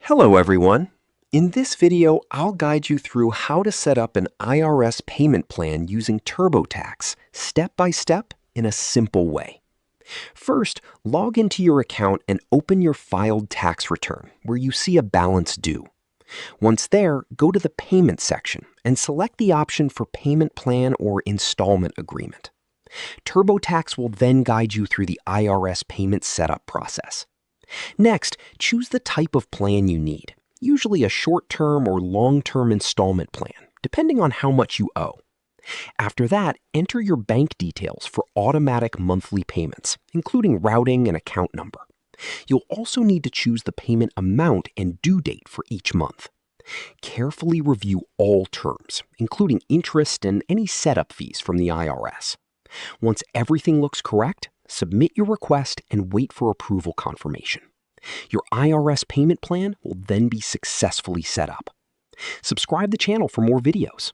Hello everyone. In this video, I'll guide you through how to set up an IRS payment plan using TurboTax, step by step in a simple way. First, log into your account and open your filed tax return where you see a balance due. Once there, go to the Payment section and select the option for Payment Plan or Installment Agreement. TurboTax will then guide you through the IRS payment setup process. Next, choose the type of plan you need, usually a short-term or long-term installment plan, depending on how much you owe. After that, enter your bank details for automatic monthly payments, including routing and account number. You'll also need to choose the payment amount and due date for each month. Carefully review all terms, including interest and any setup fees from the IRS. Once everything looks correct, submit your request and wait for approval confirmation. Your IRS payment plan will then be successfully set up. Subscribe to the channel for more videos.